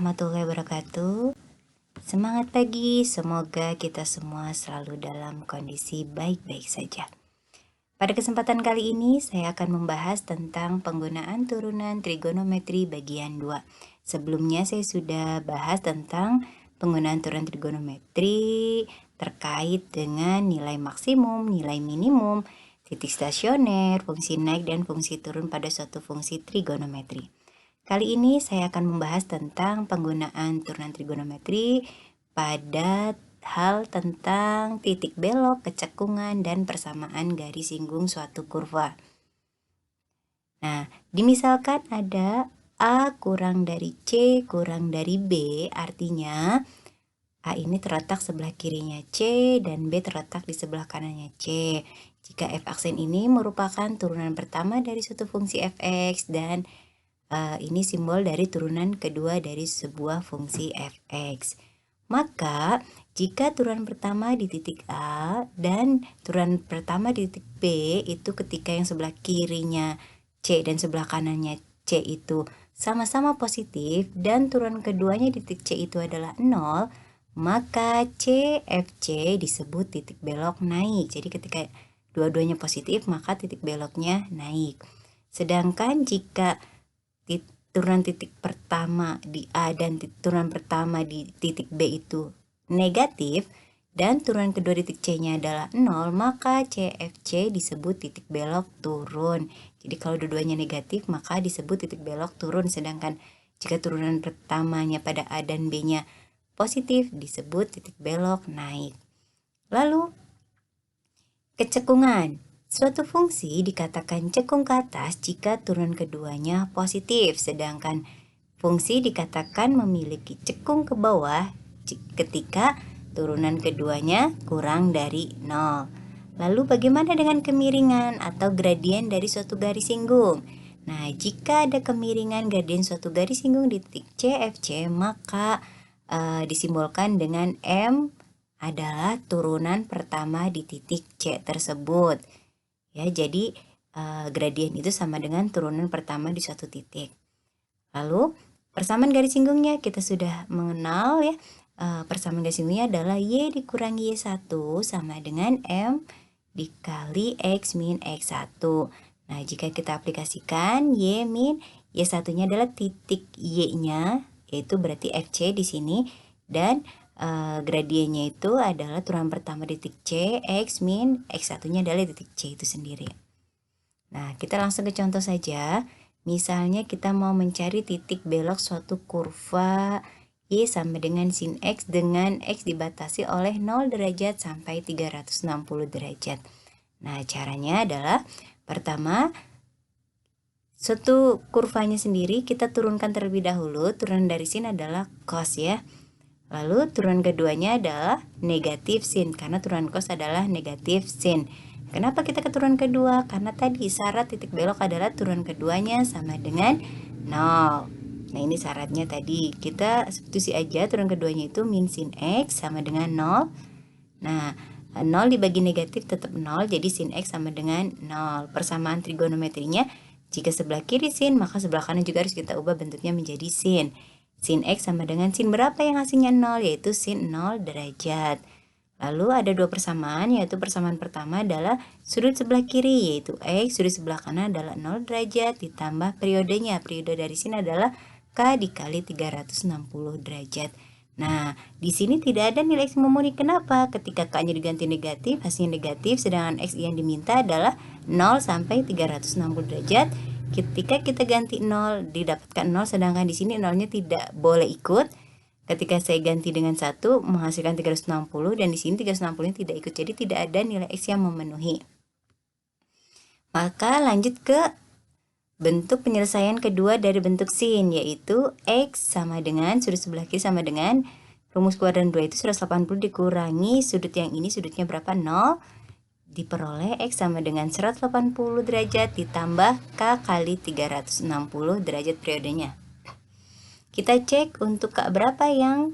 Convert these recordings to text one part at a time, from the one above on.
warahmatullahi wabarakatuh. Semangat pagi, semoga kita semua selalu dalam kondisi baik-baik saja. Pada kesempatan kali ini saya akan membahas tentang penggunaan turunan trigonometri bagian 2. Sebelumnya saya sudah bahas tentang penggunaan turunan trigonometri terkait dengan nilai maksimum, nilai minimum, titik stasioner, fungsi naik dan fungsi turun pada suatu fungsi trigonometri. Kali ini saya akan membahas tentang penggunaan turunan trigonometri pada hal tentang titik belok, kecekungan, dan persamaan garis singgung suatu kurva. Nah, dimisalkan ada A kurang dari C kurang dari B, artinya A ini terletak sebelah kirinya C dan B terletak di sebelah kanannya C. Jika f aksen ini merupakan turunan pertama dari suatu fungsi fx dan ini simbol dari turunan kedua dari sebuah fungsi fx. Maka jika turunan pertama di titik A dan turunan pertama di titik B itu ketika yang sebelah kirinya C dan sebelah kanannya C itu sama-sama positif dan turunan keduanya di titik C itu adalah 0, maka CFC disebut titik belok naik. Jadi ketika dua-duanya positif maka titik beloknya naik. Sedangkan jika turunan titik pertama di A dan turunan pertama di titik B itu negatif dan turunan kedua di titik C-nya adalah 0, maka CFC disebut titik belok turun. Jadi kalau dua-duanya negatif maka disebut titik belok turun, sedangkan jika turunan pertamanya pada A dan B-nya positif disebut titik belok naik. Lalu kecekungan. Suatu fungsi dikatakan cekung ke atas jika turunan keduanya positif, sedangkan fungsi dikatakan memiliki cekung ke bawah ketika turunan keduanya kurang dari 0. Lalu bagaimana dengan kemiringan atau gradien dari suatu garis singgung? Nah, jika ada kemiringan gradien suatu garis singgung di titik CFC, maka disimbolkan dengan M adalah turunan pertama di titik C tersebut. Ya, jadi gradien itu sama dengan turunan pertama di suatu titik. Lalu persamaan garis singgungnya kita sudah mengenal ya. Persamaan garis singgungnya adalah Y dikurangi Y1 sama dengan M dikali X min X1. Nah, jika kita aplikasikan Y min Y1-nya adalah titik Y-nya, yaitu berarti FC di sini, dan gradiennya itu adalah turunan pertama di titik C, X min X1-nya adalah titik C itu sendiri. Nah, kita langsung ke contoh saja. Misalnya kita mau mencari titik belok suatu kurva Y sama dengan sin X dengan X dibatasi oleh 0 derajat sampai 360 derajat. Nah, caranya adalah pertama, suatu kurvanya sendiri kita turunkan terlebih dahulu. Turunan dari sin adalah cos ya. Lalu turunan keduanya adalah negatif sin, karena turunan cos adalah negatif sin. Kenapa kita ke turunan kedua? Karena tadi syarat titik belok adalah turunan keduanya sama dengan 0. Nah, ini syaratnya tadi. Kita substitusi aja turunan keduanya itu min sin X sama dengan 0. Nah, 0 dibagi negatif tetap 0, jadi sin X sama dengan 0. Persamaan trigonometrinya, jika sebelah kiri sin, maka sebelah kanan juga harus kita ubah bentuknya menjadi sin. Sin X sama dengan sin berapa yang hasilnya 0, yaitu sin 0 derajat. Lalu ada dua persamaan, yaitu persamaan pertama adalah sudut sebelah kiri, yaitu X, sudut sebelah kanan adalah 0 derajat, ditambah periodenya. Periode dari sin adalah K dikali 360 derajat. Nah, di sini tidak ada nilai X memurni. Kenapa? Ketika K-nya diganti negatif, hasilnya negatif, sedangkan X yang diminta adalah 0 sampai 360 derajat. Ketika kita ganti 0 didapatkan 0, sedangkan di sini 0-nya tidak boleh ikut. Ketika saya ganti dengan 1 menghasilkan 360 dan di sini 360-nya tidak ikut. Jadi tidak ada nilai X yang memenuhi. Maka lanjut ke bentuk penyelesaian kedua dari bentuk sin, yaitu X sama dengan sudut sebelah kiri sama dengan rumus kuadran 2 itu 180 dikurangi sudut yang ini, sudutnya berapa? 0. Diperoleh X sama dengan 180 derajat ditambah K kali 360 derajat periodenya. Kita cek untuk K berapa yang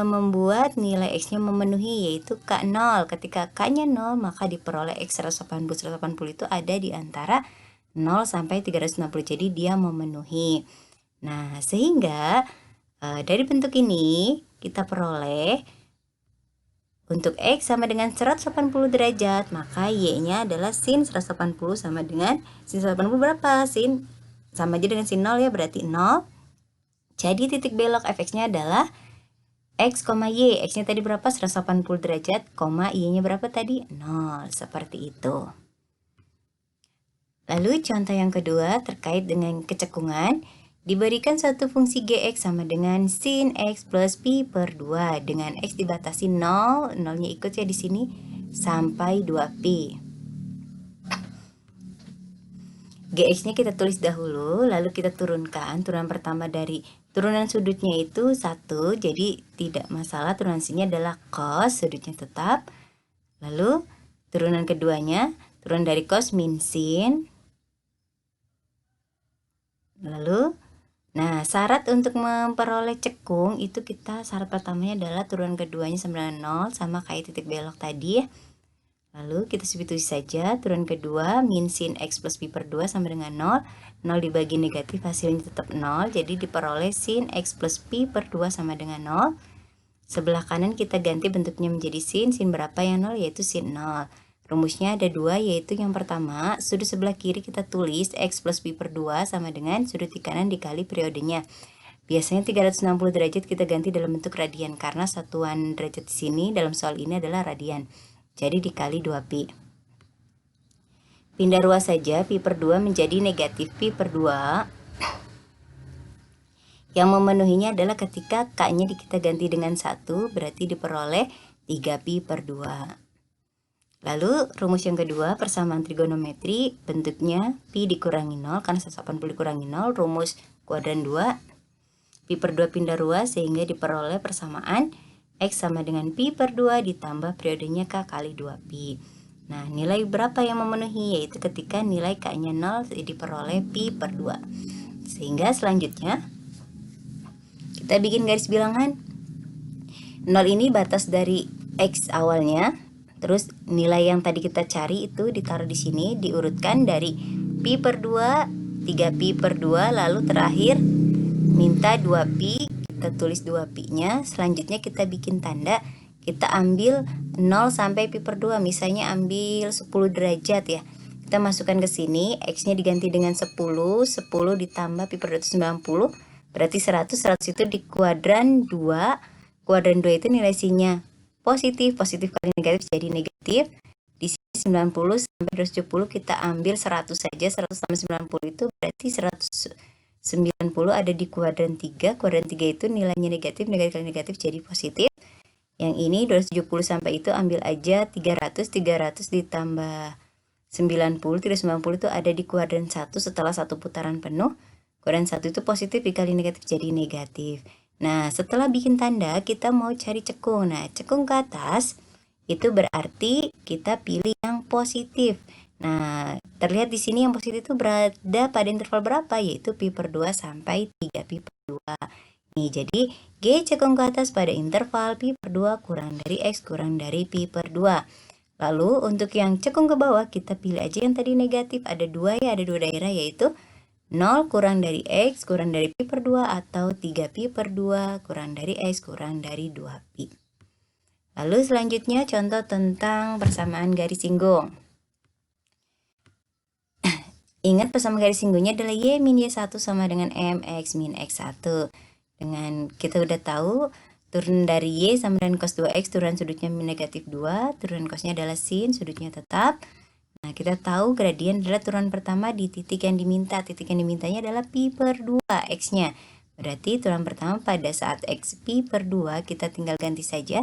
membuat nilai X-nya memenuhi, yaitu K0. Ketika K-nya 0, maka diperoleh X 180. 180 itu ada di antara 0 sampai 360, jadi dia memenuhi. Nah, sehingga Dari bentuk ini kita peroleh untuk X sama dengan 180 derajat, maka Y-nya adalah sin 180 sama dengan sin 180 berapa? Sin sama aja dengan sin 0 ya, berarti 0. Jadi titik belok fx-nya adalah X, Y. X-nya tadi berapa? 180 derajat, Y-nya berapa tadi? 0. Seperti itu. Lalu contoh yang kedua terkait dengan kecekungan. Diberikan satu fungsi gx sama dengan sin x plus pi per 2 dengan x dibatasi 0, 0-nya ikut ya di sini, sampai 2pi. Gx-nya kita tulis dahulu, lalu kita turunkan. Turunan pertama dari turunan sudutnya itu 1, jadi tidak masalah, turunan sini adalah cos, sudutnya tetap. Lalu turunan keduanya, turunan dari cos min sin. Lalu, nah syarat untuk memperoleh cekung itu syarat pertamanya adalah turunan keduanya sama dengan 0, sama kayak titik belok tadi ya. Lalu kita substitusi saja, turunan kedua min sin x plus pi per 2 sama dengan 0. 0 dibagi negatif hasilnya tetap 0, jadi diperoleh sin x plus pi per 2 sama dengan 0. Sebelah kanan kita ganti bentuknya menjadi sin berapa yang 0, yaitu sin 0. Rumusnya ada dua, yaitu yang pertama, sudut sebelah kiri kita tulis x plus pi per 2 sama dengan sudut di kanan dikali periodenya. Biasanya 360 derajat kita ganti dalam bentuk radian, karena satuan derajat di sini dalam soal ini adalah radian. Jadi dikali 2pi. Pindah ruas saja, pi per 2 menjadi negatif pi per 2. Yang memenuhinya adalah ketika k-nya kita ganti dengan 1, berarti diperoleh 3pi per 2. Lalu rumus yang kedua, persamaan trigonometri, bentuknya pi dikurangi 0, karena 180 dikurangi 0, rumus kuadran 2, pi per 2 pindah ruas sehingga diperoleh persamaan x sama dengan pi per 2 ditambah periodenya k kali 2pi. Nah, nilai berapa yang memenuhi? Yaitu ketika nilai k-nya 0 diperoleh pi per 2. Sehingga selanjutnya kita bikin garis bilangan. 0 ini batas dari x awalnya. Terus nilai yang tadi kita cari itu ditaruh di sini, diurutkan dari pi per 2, 3pi per 2, lalu terakhir minta 2pi, kita tulis 2pi-nya. Selanjutnya kita bikin tanda, kita ambil 0 sampai pi per 2, misalnya ambil 10 derajat ya. Kita masukkan ke sini, x-nya diganti dengan 10 ditambah pi per 2 itu 90, berarti 100 itu di kuadran 2. Kuadran 2 itu nilai sin-nya positif kali negatif jadi negatif. Di sini 90 sampai 270 kita ambil 100 saja, 100 tambah 90 itu berarti 190 ada di kuadran 3. Kuadran 3 itu nilainya negatif kali negatif jadi positif. Yang ini 270 sampai itu ambil aja 300 ditambah 90, 390 itu ada di kuadran 1 setelah satu putaran penuh. Kuadran 1 itu positif dikali negatif jadi negatif. Nah, setelah bikin tanda, kita mau cari cekung. Nah, cekung ke atas, itu berarti kita pilih yang positif. Nah, terlihat di sini yang positif itu berada pada interval berapa? Yaitu pi per 2 sampai 3pi per 2. Nih, jadi G cekung ke atas pada interval pi per 2 kurang dari X kurang dari pi per 2. Lalu, untuk yang cekung ke bawah, kita pilih aja yang tadi negatif. Ada dua ya, ada dua daerah, yaitu 0 kurang dari X kurang dari pi per 2 atau 3pi per 2 kurang dari X kurang dari 2pi. Lalu selanjutnya contoh tentang persamaan garis singgung. Ingat persamaan garis singgungnya adalah Y min Y1 sama dengan MX min X1. Dengan kita udah tahu turun dari Y sama dengan cos 2X, turunan sudutnya min negatif 2, turunan cosnya adalah sin, sudutnya tetap. Nah, kita tahu gradien adalah turunan pertama di titik yang diminta. Titik yang dimintanya adalah pi per 2 X-nya. Berarti turunan pertama pada saat X pi per 2, kita tinggal ganti saja.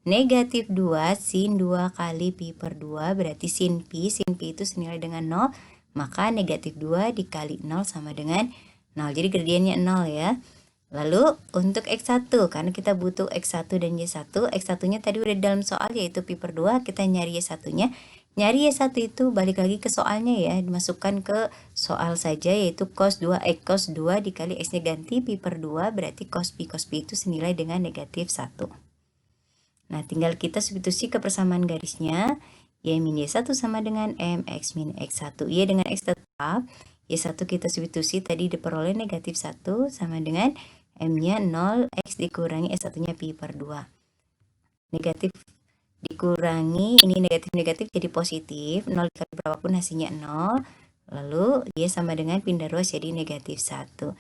Negatif 2 sin 2 kali pi per 2, berarti sin pi itu senilai dengan 0. Maka negatif 2 dikali 0 sama dengan 0. Jadi gradiennya 0 ya. Lalu untuk X1, karena kita butuh X1 dan Y1. X1-nya tadi udah dalam soal yaitu pi per 2, kita nyari Y1-nya. Nyari Y1 itu balik lagi ke soalnya ya, dimasukkan ke soal saja yaitu cos 2 cos 2 dikali X-nya ganti pi per 2, berarti cos pi itu senilai dengan negatif 1. Nah, tinggal kita substitusi ke persamaan garisnya. Y min Y1 sama dengan MX min X1. Y dengan X tetap. Y1 kita substitusi tadi diperoleh negatif 1 sama dengan M-nya 0, X dikurangi S1-nya pi per 2. Negatif dikurangi, ini negatif-negatif jadi positif, 0 dikali berapapun hasilnya 0, lalu Y sama dengan pindah ruas jadi negatif 1.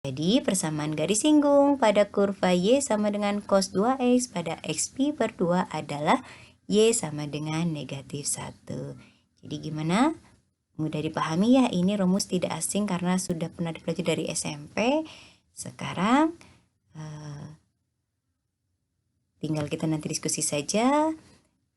Jadi persamaan garis singgung pada kurva Y sama dengan cos 2X pada X pi per 2 adalah Y sama dengan negatif 1. Jadi gimana? Mudah dipahami ya, ini rumus tidak asing karena sudah pernah dipelajari dari SMP. Sekarang tinggal kita nanti diskusi saja.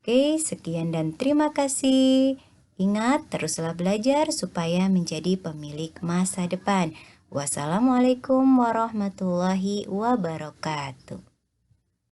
Oke, sekian dan terima kasih. Ingat, teruslah belajar supaya menjadi pemilik masa depan. Wassalamualaikum warahmatullahi wabarakatuh.